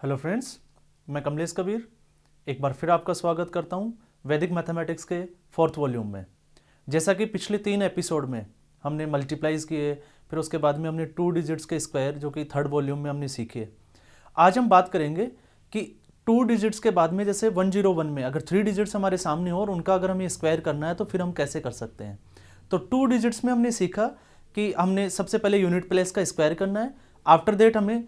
Hello friends, मैं कमलेश कबीर एक बार फिर आपका स्वागत करता हूं वैदिक मैथमेटिक्स के 4th वॉल्यूम में। जैसा कि पिछले 3 एपिसोड में हमने मल्टीप्लाइज किए, फिर उसके बाद में हमने 2 डिजिट्स के स्क्वायर जो कि 3rd वॉल्यूम में हमने सीखे। आज हम बात करेंगे कि 2 डिजिट्स के बाद में जैसे 101 में अगर 3 डिजिट्स हमारे सामने हो और उनका अगर हमें स्क्वायर करना है तो फिर हम कैसे कर सकते हैं। तो 2 डिजिट्स में हमने सीखा कि हमने सबसे पहले यूनिट प्लेस का स्क्वायर करना है। आफ्टर दैट हमें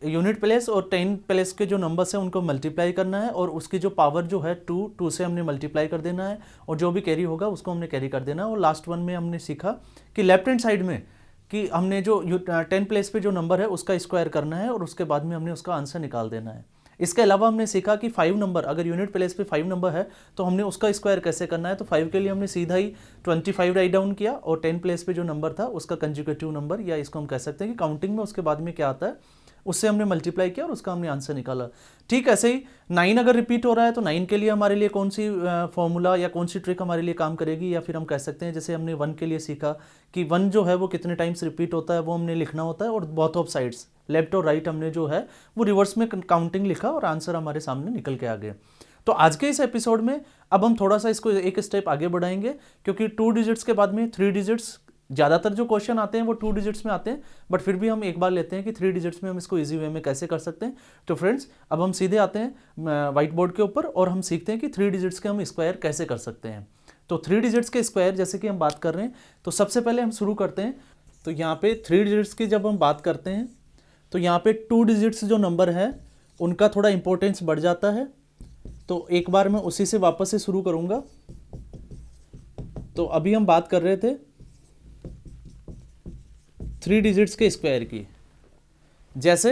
यूनिट प्लेस और 10 प्लेस के जो नंबर्स हैं उनको मल्टीप्लाई करना है और उसकी जो पावर जो है 2 से हमने मल्टीप्लाई कर देना है और जो भी कैरी होगा उसको हमने कैरी कर देना है। और लास्ट वन में हमने सीखा कि लेफ्ट हैंड साइड में कि हमने जो 10 प्लेस पे जो नंबर है उसका स्क्वायर करना है और उसके बाद में हमने उसका आंसर निकाल देना है। इसके अलावा हमने सीखा कि 5 नंबर अगर यूनिट प्लेस पे 5 नंबर है तो हमने उसका स्क्वायर कैसे करना है। तो 5 के लिए हमने सीधा ही 25 राइट डाउन किया और 10 प्लेस पे जो नंबर था उसका कंजुगेटिव नंबर या इसको हम कह सकते हैं कि काउंटिंग में उसके बाद में क्या आता है उससे हमने मल्टीप्लाई किया और उसका हमने आंसर निकाला। ठीक ऐसे ही 9 अगर रिपीट हो रहा है तो 9 के लिए हमारे लिए कौन सी फॉर्मूला या कौन सी ट्रिक हमारे लिए काम करेगी, या फिर हम कह सकते हैं जैसे हमने 1 के लिए सीखा कि 1 जो है वो कितने टाइम्स रिपीट होता है वो हमने लिखना होता है और बोथ ऑफ साइड्स लेफ्ट और राइट हमने जो है वो रिवर्स में काउंटिंग लिखा और आंसर हमारे सामने निकल के आ गए। तो आज के इस एपिसोड में अब हम थोड़ा सा इसको एक स्टेप आगे बढ़ाएंगे क्योंकि 2 डिजिट्स के बाद में 3 डिजिट्स ज़्यादातर जो क्वेश्चन आते हैं वो 2 डिजिट्स में आते हैं, बट फिर भी हम एक बार लेते हैं कि 3 डिजिट्स में हम इसको इजी वे में कैसे कर सकते हैं। तो फ्रेंड्स अब हम सीधे आते हैं व्हाइट बोर्ड के ऊपर और हम सीखते हैं कि 3 डिजिट्स के हम स्क्वायर कैसे कर सकते हैं। तो 3 डिजिट्स के स्क्वायर जैसे कि हम बात कर रहे हैं तो सबसे पहले हम शुरू करते हैं। तो यहाँ पे 3 डिजिट्स की जब हम बात करते हैं तो यहाँ पे 2 डिजिट्स जो नंबर है उनका थोड़ा इंपॉर्टेंस बढ़ जाता है। तो एक बार मैं उसी से वापस से शुरू करूँगा। तो अभी हम बात कर रहे थे 3 डिजिट्स के स्क्वायर की। जैसे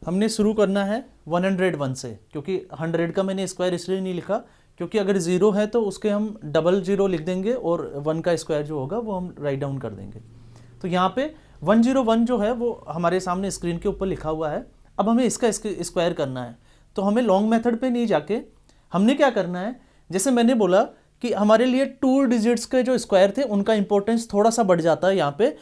हमने शुरू करना है 101 से, क्योंकि 100 का मैंने स्क्वायर इसलिए नहीं लिखा क्योंकि अगर 0 है तो उसके हम डबल 0 लिख देंगे और 1 का स्क्वायर जो होगा वो हम राइट डाउन कर देंगे। तो यहाँ पे 101 जो है वो हमारे सामने स्क्रीन के ऊपर लिखा हुआ है। अब हमें इसका स्क्वायर करना है तो हमें लॉन्ग मेथड पे नहीं जाके हमने क्या करना है, जैसे मैंने बोला कि हमारे लिए 2 डिजिट्स के जो स्क्वायर थे उनका इंपॉर्टेंस थोड़ा सा बढ़ जाता है। यहाँ पे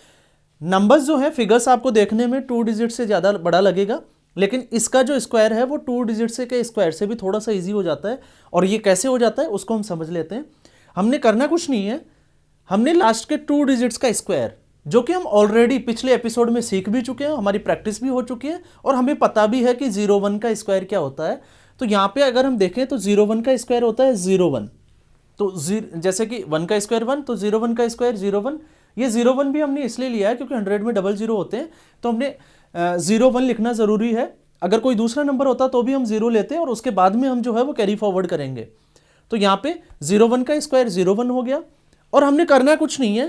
नंबर्स जो है फिगर्स आपको देखने में 2 डिजिट से ज़्यादा बड़ा लगेगा, लेकिन इसका जो स्क्वायर है वो 2 डिजिट से के स्क्वायर से भी थोड़ा सा इजी हो जाता है। और ये कैसे हो जाता है उसको हम समझ लेते हैं। हमने करना कुछ नहीं है, हमने लास्ट के 2 डिजिट्स का स्क्वायर जो कि हम ऑलरेडी पिछले एपिसोड में सीख भी चुके हैं, हमारी प्रैक्टिस भी हो चुकी है और हमें पता भी है कि 01 का स्क्वायर क्या होता है। तो यहाँ पे अगर हम देखें तो 01 का स्क्वायर होता है 01। तो जैसे कि 1 का स्क्वायर 1 तो 01 का स्क्वायर 01। ये 01 भी हमने इसलिए लिया है क्योंकि 100 में डबल 0 होते हैं तो हमने 01 लिखना ज़रूरी है। अगर कोई दूसरा नंबर होता तो भी हम 0 लेते हैं और उसके बाद में हम जो है वो कैरी फॉरवर्ड करेंगे। तो यहाँ पे 01 का स्क्वायर 01 हो गया और हमने करना कुछ नहीं है,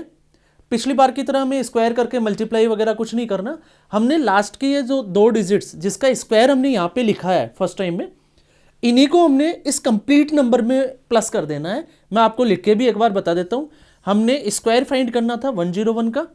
पिछली बार की तरह हमें स्क्वायर करके मल्टीप्लाई वगैरह कुछ नहीं करना। हमने लास्ट के ये जो 2 डिजिट्स जिसका स्क्वायर हमने यहाँ पे लिखा है फर्स्ट टाइम में, इन्हीं को हमने इस कंप्लीट नंबर में प्लस कर देना है। मैं आपको लिख के भी एक बार बता देता हूँ। हमने स्क्वायर फाइंड करना था 101 का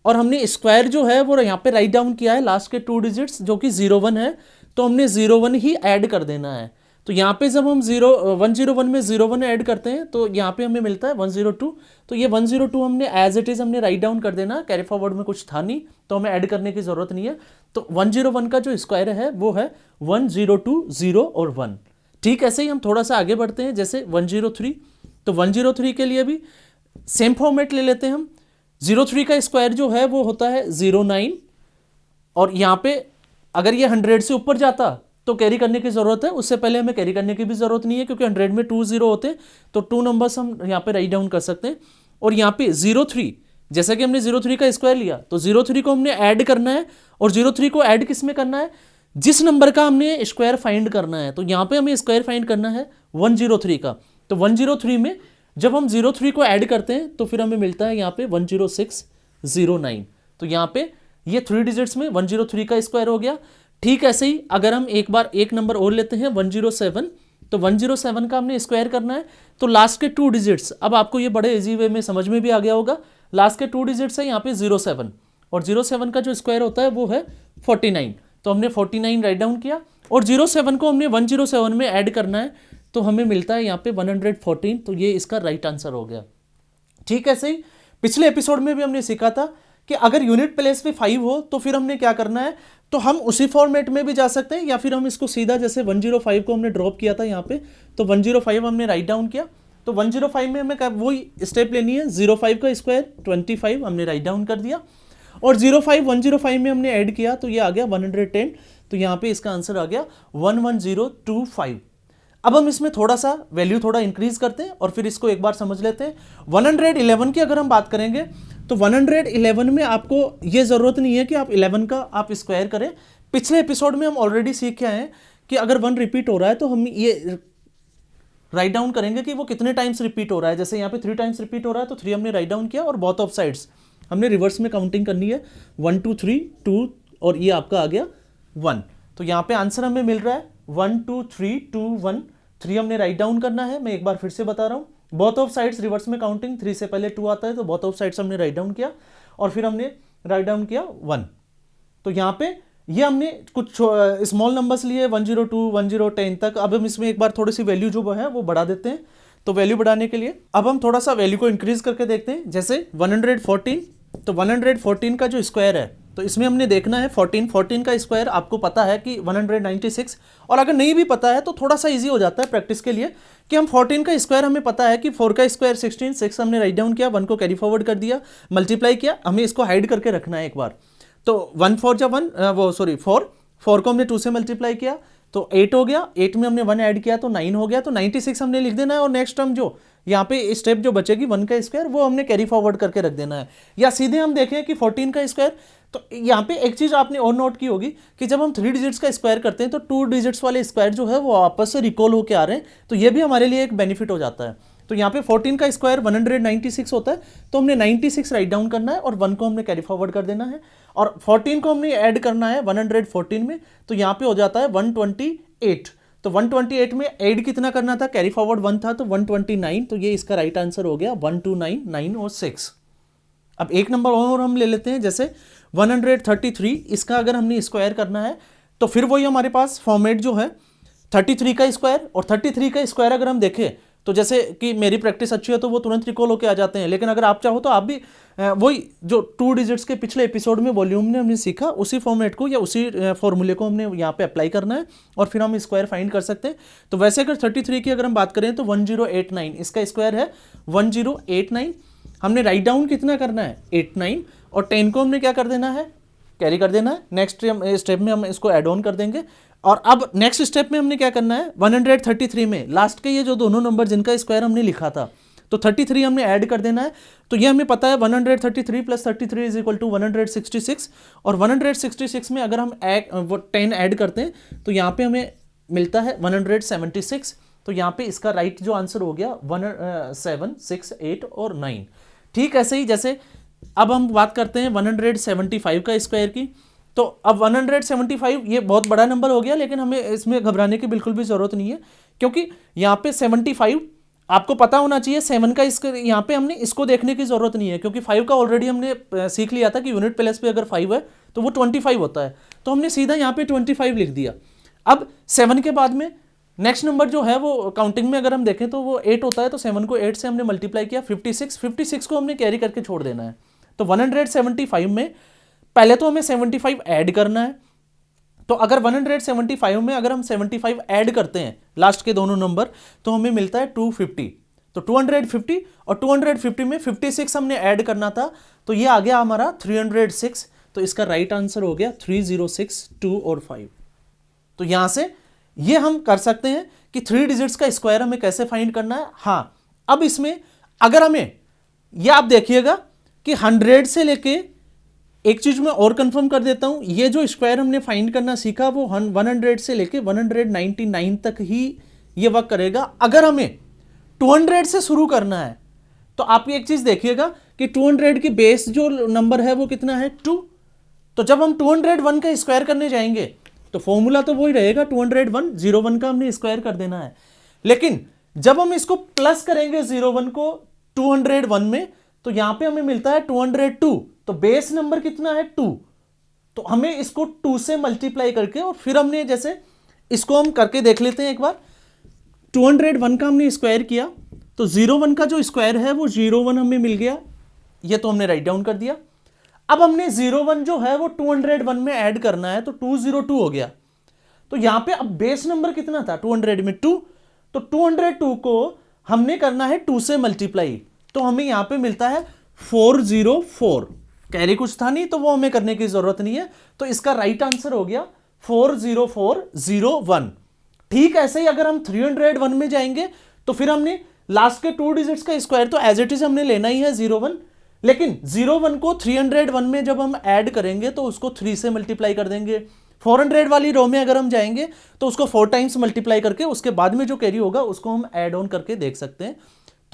और हमने स्क्वायर जो है वो यहाँ पे राइट डाउन किया है लास्ट के 2 डिजिट्स जो कि 01 है, तो हमने 01 ही ऐड कर देना है। तो यहाँ पे जब हम 101 में 01 ऐड करते हैं तो यहाँ पे हमें मिलता है 102। तो ये 102 हमने एज इट इज हमने राइट डाउन कर देना, कैरी फॉरवर्ड में कुछ था नहीं तो हमें ऐड करने की जरूरत नहीं है। तो 101 का जो स्क्वायर है वो है 102 0 और 1। ठीक ऐसे ही हम थोड़ा सा आगे बढ़ते हैं जैसे 103। तो 103 के लिए भी सेम फॉर्मेट ले लेते हैं हम। 03 का स्क्वायर जो है वो होता है 09 और यहाँ पे अगर ये 100 से ऊपर जाता तो कैरी करने की जरूरत है, उससे पहले हमें कैरी करने की भी जरूरत नहीं है क्योंकि 100 में 2 0 होते हैं तो 2 नंबर्स हम यहाँ पे राइट डाउन कर सकते हैं। और यहाँ पे 03 जैसा कि हमने 03 का स्क्वायर लिया तो 03 को हमने ऐड करना है और 03 को ऐड किस में करना है, जिस नंबर का हमने स्क्वायर फाइंड करना है। तो यहाँ पे हमें स्क्वायर फाइंड करना है 103 का। तो 103 में जब हम 03 को ऐड करते हैं तो फिर हमें मिलता है यहाँ पे 10609। तो यहाँ पे ये 3 डिजिट्स में 103 का स्क्वायर हो गया। ठीक ऐसे ही अगर हम एक बार एक नंबर और लेते हैं 107, तो 107 का हमने स्क्वायर करना है। तो लास्ट के 2 डिजिट्स, अब आपको ये बड़े इजी वे में समझ में भी आ गया होगा, लास्ट के 2 डिजिट्स है यहाँ पे 07 और 07 का जो स्क्वायर होता है वो है 49। तो हमने 49 राइट डाउन किया और 07 को हमने 107 में ऐड करना है तो हमें मिलता है यहाँ पे 114। तो ये इसका राइट आंसर हो गया। ठीक ऐसे ही पिछले एपिसोड में भी हमने सीखा था कि अगर यूनिट प्लेस पे 5 हो तो फिर हमने क्या करना है, तो हम उसी फॉर्मेट में भी जा सकते हैं, या फिर हम इसको सीधा जैसे 105 को हमने ड्रॉप किया था यहाँ पे, तो 105 हमने राइट डाउन किया, तो 105 में हमें वही स्टेप लेनी है, 05 का स्क्वायर 25 हमने राइट डाउन कर दिया, और 05 105 में हमने ऐड किया तो ये आ गया 110, तो यहाँ पे इसका आंसर आ गया 11025। अब हम इसमें थोड़ा सा वैल्यू थोड़ा इंक्रीज करते हैं और फिर इसको एक बार समझ लेते हैं। 111 की अगर हम बात करेंगे तो 111 में आपको ये जरूरत नहीं है कि आप 11 का आप स्क्वायर करें। पिछले एपिसोड में हम ऑलरेडी सीख के आए हैं कि अगर 1 रिपीट हो रहा है तो हम ये राइट डाउन करेंगे कि वो कितने टाइम्स रिपीट हो रहा है। जैसे यहाँ पे 3 टाइम्स रिपीट हो रहा है तो 3 हमने राइट डाउन किया, और बोथ ऑफ साइड्स हमने रिवर्स में काउंटिंग करनी है, 1 2 3 2, और ये आपका आ गया 1। तो यहाँ पे आंसर हमें मिल रहा है 1 2 3 2 1। 3 हमने राइट डाउन करना है, मैं एक बार फिर से बता रहा हूँ, बोथ ऑफ साइड्स रिवर्स में काउंटिंग, 3 से पहले 2 आता है तो बोथ ऑफ साइड्स हमने राइट डाउन किया, और फिर हमने राइट डाउन किया 1। तो यहाँ पे ये हमने कुछ स्मॉल नंबर्स लिए 102 110 तक। अब हम इसमें एक बार थोड़ी सी वैल्यू जो है वो बढ़ा देते हैं। तो वैल्यू बढ़ाने के लिए अब हम थोड़ा सा वैल्यू को इंक्रीज करके देखते हैं। जैसे 114, तो 114 का जो स्क्वायर है तो इसमें हमने देखना है 14 का स्क्वायर आपको पता है कि 196, और अगर नहीं भी पता है तो थोड़ा सा इजी हो जाता है प्रैक्टिस के लिए कि हम 14 का स्क्वायर हमें पता है कि 4 का स्क्वायर 16, 6 हमने राइट डाउन किया, 1 को कैरी फॉरवर्ड कर दिया, मल्टीप्लाई किया, हमें इसको हाइड करके रखना है एक बार। तो 1 4 जा 1 4 को हमने 2 से मल्टीप्लाई किया तो 8 हो गया, 8 में हमने 1 ऐड किया तो 9 हो गया, तो 96 हमने लिख देना है, और नेक्स्ट टर्म जो यहाँ पे स्टेप जो बचेगी 1 का स्क्वायर वो हमने कैरी फॉरवर्ड करके रख देना है। या सीधे हम देखें कि 14 का स्क्वायर, तो यहाँ पे एक चीज आपने और नोट की होगी कि जब हम 3 डिजिट्स का स्क्वायर करते हैं तो 2 डिजिट्स वाले स्क्वायर जो है वो आपस से रिकॉल होकर आ रहे हैं, तो ये भी हमारे लिए एक बेनिफिट हो जाता है। तो यहाँ पे 14 का स्क्वायर 196 होता है, तो हमने 96 राइट डाउन करना है और 1 को हमने कैरी फॉरवर्ड कर देना है, और 14 को हमने ऐड करना है 114 में, तो यहाँ पे हो जाता है 128। तो 128 में ऐड कितना करना था, कैरी फॉरवर्ड 1 था तो 129, तो ये इसका राइट आंसर हो गया 129 9 और 6। अब एक नंबर और हम ले लेते हैं, जैसे 133, इसका अगर हमने स्क्वायर करना है तो फिर वही हमारे पास फॉर्मेट जो है 33 का स्क्वायर, और 33 का स्क्वायर अगर हम देखें तो जैसे कि मेरी प्रैक्टिस अच्छी है तो वो तुरंत रिकॉल होके आ जाते हैं, लेकिन अगर आप चाहो तो आप भी वही जो 2 डिजिट्स के पिछले एपिसोड में वॉल्यूम ने हमने सीखा उसी फॉर्मेट को या उसी फॉर्मूले को हमने यहाँ पे अप्लाई करना है, और फिर हम स्क्वायर फाइंड कर सकते हैं। तो वैसे अगर 33 की अगर हम बात करें तो 1089 इसका स्क्वायर है 1089। हमने राइट डाउन कितना करना है 89, और 10 को हमने क्या कर देना है, कैरी कर देना है। नेक्स्ट स्टेप में हम इसको एड ऑन कर देंगे, और अब नेक्स्ट स्टेप में हमने क्या करना है 133 में लास्ट के ये जो दोनों नंबर जिनका स्क्वायर हमने लिखा था तो 33 हमने ऐड कर देना है। तो ये हमें पता है 133 + 33 इज इक्वल टू 166, और 166 में अगर हम 10 ऐड करते हैं तो यहाँ पे हमें मिलता है 176। तो यहाँ पे इसका राइट जो आंसर हो गया 1 7 6 8 और 9। ठीक ऐसे ही जैसे अब हम बात करते हैं 175 का स्क्वायर की, तो अब 175 ये बहुत बड़ा नंबर हो गया, लेकिन हमें इसमें घबराने की बिल्कुल भी जरूरत नहीं है, क्योंकि यहाँ पे 75 आपको पता होना चाहिए 7 का, इसके यहाँ पे हमने इसको देखने की जरूरत नहीं है, क्योंकि 5 का ऑलरेडी हमने सीख लिया था कि यूनिट प्लेस पे अगर 5 है तो वो 25 होता है, तो हमने सीधा यहाँ पे 25 लिख दिया। अब 7 के बाद में नेक्स्ट नंबर जो है वो काउंटिंग में अगर हम देखें तो वो 8 होता है, तो 7 को 8 से हमने मल्टीप्लाई किया 56 को हमने कैरी करके छोड़ देना है। तो 175 में पहले तो हमें 75 ऐड करना है, तो अगर 175 में अगर हम 75 ऐड करते हैं लास्ट के दोनों नंबर तो हमें मिलता है 250। तो 250 और 250 में 56 हमने ऐड करना था, तो ये आ गया हमारा 306। तो इसका राइट आंसर हो गया 306 2 और 5। तो यहां से ये हम कर सकते हैं कि 3 डिजिट्स का स्क्वायर हमें कैसे फाइंड करना है। हाँ, अब इसमें अगर हमें यह आप देखिएगा कि 100 से लेके एक चीज मैं और कंफर्म कर देता हूं, ये जो स्क्वायर हमने फाइंड करना सीखा वो 100 से लेके 199 तक ही ये वर्क करेगा। अगर हमें 200 से शुरू करना है तो आप एक चीज देखिएगा कि 200 की बेस जो नंबर है वो कितना है 2। तो जब हम 201 का स्क्वायर करने जाएंगे तो फॉर्मूला तो वही रहेगा 201 01 का हमने स्क्वायर कर देना है, लेकिन जब हम इसको प्लस करेंगे 01 को 201 में तो यहां पे हमें मिलता है 202। तो बेस नंबर कितना है 2, तो हमें इसको 2 से मल्टीप्लाई करके और फिर हमने जैसे इसको हम करके देख लेते हैं एक बार। 201 का हमने स्क्वायर किया तो 01 का जो स्क्वायर है वो 01 हमें मिल गया, ये तो हमने राइट डाउन कर दिया। अब हमने 01 जो है वो 201 में ऐड करना है, तो 202 हो गया। तो यहां पे अब बेस नंबर कितना था 200 में 2, तो 202 को हमने करना है 2 से मल्टीप्लाई, तो हमें यहां पे मिलता है 404। कैरी कुछ था नहीं तो वो हमें करने की जरूरत नहीं है, तो इसका राइट आंसर हो गया 40401। ठीक ऐसे ही अगर हम 301 में जाएंगे तो फिर हमने लास्ट के 2 डिजिट्स का स्क्वायर तो एज इट इज हमने लेना ही है 01, लेकिन 01 को 301 में जब हम ऐड करेंगे तो उसको 3 से मल्टीप्लाई कर देंगे। 400 वाली रो में अगर हम जाएंगे तो उसको 4 टाइम्स मल्टीप्लाई करके उसके बाद में जो कैरी होगा उसको हम ऐड ऑन करके देख सकते हैं।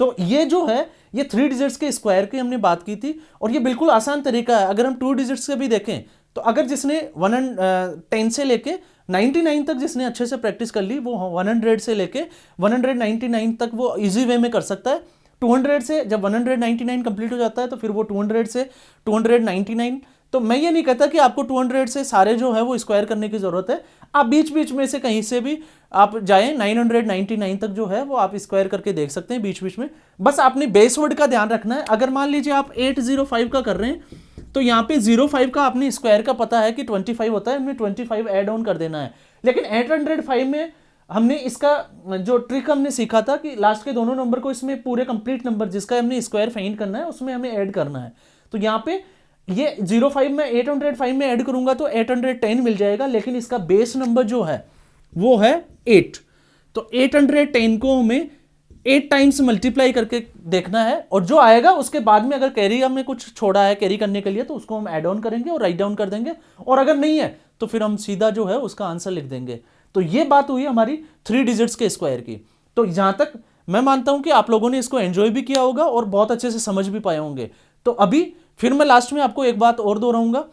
तो ये जो है ये 3 डिजिट्स के स्क्वायर की हमने बात की थी, और ये बिल्कुल आसान तरीका है। अगर हम 2 डिजिट्स से भी देखें तो अगर जिसने 110 से लेके 99 तक जिसने अच्छे से प्रैक्टिस कर ली वो 100 से लेके 199 तक वो इजी वे में कर सकता है। 200 से जब 199 कंप्लीट हो जाता है तो फिर वो 200 से 299। तो मैं ये नहीं कहता कि आपको 200 से सारे जो है वो स्क्वायर करने की जरूरत है, आप बीच बीच में से कहीं से भी आप जाएं 999 तक जो है वो आप स्क्वायर करके देख सकते हैं बीच बीच में। बस आपने बेस वर्ड का ध्यान रखना है। अगर मान लीजिए आप 805 का कर रहे हैं तो यहाँ पे 05 का आपने स्क्वायर का पता है कि 25 होता है, हमने 25 ऐड ऑन कर देना है। लेकिन 805 में हमने इसका जो ट्रिक हमने सीखा था कि लास्ट के दोनों नंबर को इसमें पूरे कंप्लीट नंबर जिसका हमने स्क्वायर फाइंड करना है उसमें हमें ऐड करना है। तो यहाँ पे ये 05 में 805 में ऐड करूंगा तो 810 मिल जाएगा, लेकिन इसका बेस नंबर जो है वो है 8। तो 810 को हमें 8 टाइम्स मल्टीप्लाई करके देखना है, और जो आएगा उसके बाद में अगर कैरी हमने कुछ छोड़ा है कैरी करने के लिए तो उसको हम ऐड ऑन करेंगे और राइट डाउन कर देंगे, और अगर नहीं है तो फिर हम सीधा जो है उसका आंसर लिख देंगे। तो ये बात हुई हमारी 3 डिजिट्स के स्क्वायर की। तो जहां तक मैं मानता हूं कि आप लोगों ने इसको एंजॉय भी किया होगा और बहुत अच्छे से समझ भी पाए होंगे। तो अभी फिर मैं लास्ट में आपको एक बात और दोहराऊंगा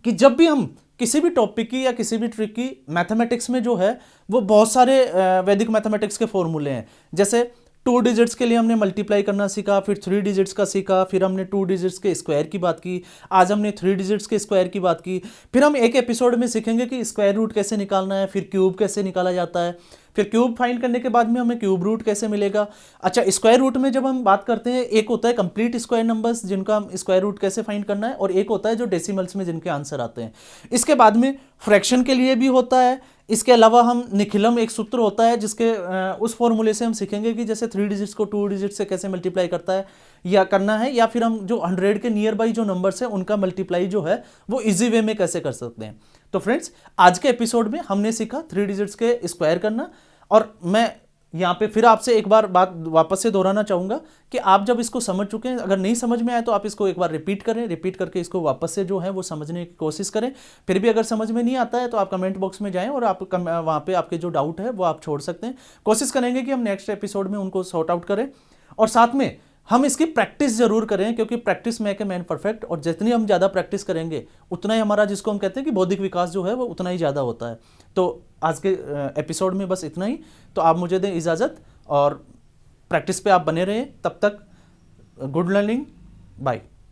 कि जब भी हम किसी भी टॉपिक की या किसी भी ट्रिक की मैथमेटिक्स में जो है वो बहुत सारे वैदिक मैथमेटिक्स के फॉर्मूले हैं। जैसे 2 डिजिट्स के लिए हमने मल्टीप्लाई करना सीखा, फिर 3 डिजिट्स का सीखा, फिर हमने 2 डिजिट्स के स्क्वायर की बात की, आज हमने 3 डिजिट्स के स्क्वायर की बात की। फिर हम एक एपिसोड में सीखेंगे कि स्क्वायर रूट कैसे निकालना है, फिर क्यूब कैसे निकाला जाता है, फिर क्यूब फाइंड करने के बाद में हमें क्यूब रूट कैसे मिलेगा। अच्छा, स्क्वायर रूट में जब हम बात करते हैं एक होता है कंप्लीट स्क्वायर नंबर्स जिनका हम स्क्वायर रूट कैसे फाइंड करना है, और एक होता है जो डेसिमल्स में जिनके आंसर आते हैं। इसके बाद में फ्रैक्शन के लिए भी होता है। इसके अलावा हम निखिलम एक सूत्र होता है जिसके उस फॉर्मूले से हम सीखेंगे कि जैसे 3 डिजिट्स को 2 डिजिट्स से कैसे मल्टीप्लाई करता है या करना है, या फिर हम जो 100 के नियर बाई जो नंबर्स है उनका मल्टीप्लाई जो है वो इजी वे में कैसे कर सकते हैं। तो फ्रेंड्स, आज के एपिसोड में हमने सीखा 3 डिजिट्स के स्क्वायर करना, और मैं यहाँ पे फिर आपसे एक बार बात वापस से दोहराना चाहूँगा कि आप जब इसको समझ चुके हैं, अगर नहीं समझ में आए तो आप इसको एक बार रिपीट करें, रिपीट करके इसको वापस से जो है वो समझने की कोशिश करें। फिर भी अगर समझ में नहीं आता है तो आप कमेंट बॉक्स में जाएं और आप वहाँ पे आपके जो डाउट है वो आप छोड़ सकते हैं। कोशिश करेंगे कि हम नेक्स्ट एपिसोड में उनको सॉर्ट आउट करें, और साथ में हम इसकी प्रैक्टिस जरूर करें, क्योंकि practice make a man perfect, और जितनी हम ज़्यादा प्रैक्टिस करेंगे उतना ही हमारा जिसको हम कहते हैं कि बौद्धिक विकास जो है वो उतना ही ज़्यादा होता है। तो आज के एपिसोड में बस इतना ही। तो आप मुझे दें इजाज़त और प्रैक्टिस पे आप बने रहें। तब तक गुड लर्निंग, बाय।